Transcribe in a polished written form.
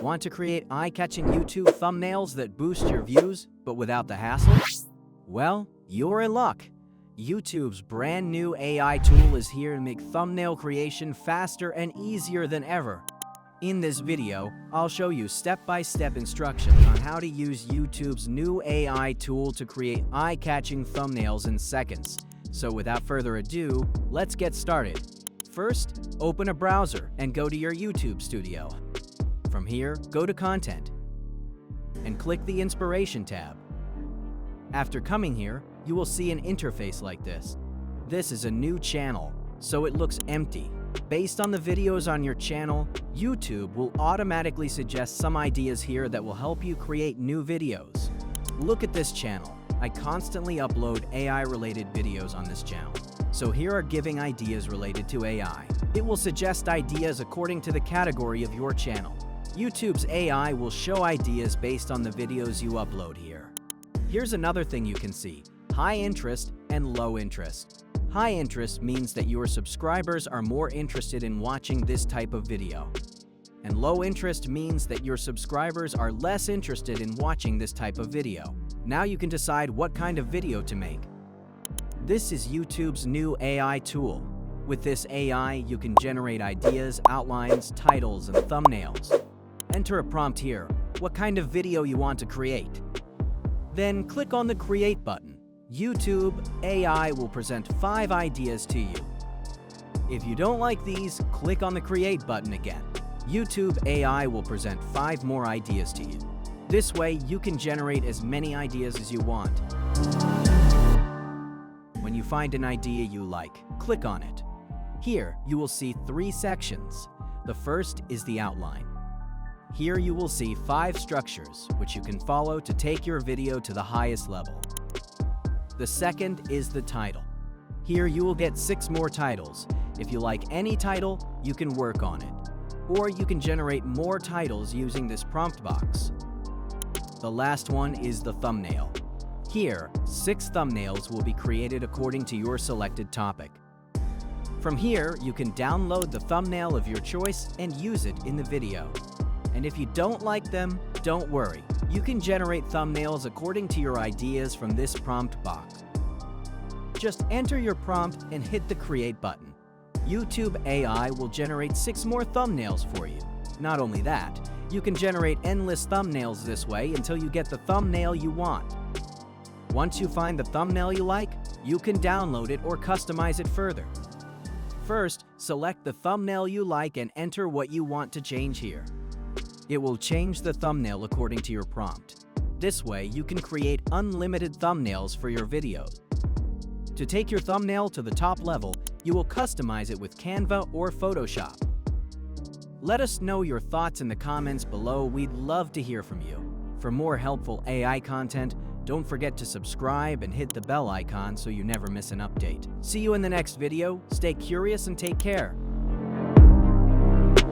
Want to create eye-catching YouTube thumbnails that boost your views, but without the hassle? Well, you're in luck. YouTube's brand new AI tool is here to make thumbnail creation faster and easier than ever. In this video, I'll show you step-by-step instructions on how to use YouTube's new AI tool to create eye-catching thumbnails in seconds. So without further ado, let's get started. First, open a browser and go to your YouTube studio. From here, go to Content and click the Inspiration tab. After coming here, you will see an interface like this. This is a new channel, so it looks empty. Based on the videos on your channel, YouTube will automatically suggest some ideas here that will help you create new videos. Look at this channel. I constantly upload AI-related videos on this channel. So here are giving ideas related to AI. It will suggest ideas according to the category of your channel. YouTube's AI will show ideas based on the videos you upload here. Here's another thing you can see: high interest and low interest. High interest means that your subscribers are more interested in watching this type of video. And low interest means that your subscribers are less interested in watching this type of video. Now you can decide what kind of video to make. This is YouTube's new AI tool. With this AI, you can generate ideas, outlines, titles, and thumbnails. Enter a prompt here, what kind of video you want to create. Then click on the Create button. YouTube AI will present 5 ideas to you. If you don't like these, click on the Create button again. YouTube AI will present 5 more ideas to you. This way, you can generate as many ideas as you want. When you find an idea you like, click on it. Here, you will see 3 sections. The first is the outline. Here you will see 5 structures, which you can follow to take your video to the highest level. The second is the title. Here you will get 6 more titles. If you like any title, you can work on it. Or you can generate more titles using this prompt box. The last one is the thumbnail. Here, 6 thumbnails will be created according to your selected topic. From here, you can download the thumbnail of your choice and use it in the video. And if you don't like them, don't worry. You can generate thumbnails according to your ideas from this prompt box. Just enter your prompt and hit the Create button. YouTube AI will generate 6 more thumbnails for you. Not only that, you can generate endless thumbnails this way until you get the thumbnail you want. Once you find the thumbnail you like, you can download it or customize it further. First, select the thumbnail you like and enter what you want to change here. It will change the thumbnail according to your prompt. This way, you can create unlimited thumbnails for your videos. To take your thumbnail to the top level, you will customize it with Canva or Photoshop. Let us know your thoughts in the comments below. We'd love to hear from you. For more helpful AI content, don't forget to subscribe and hit the bell icon so you never miss an update. See you in the next video. Stay curious and take care.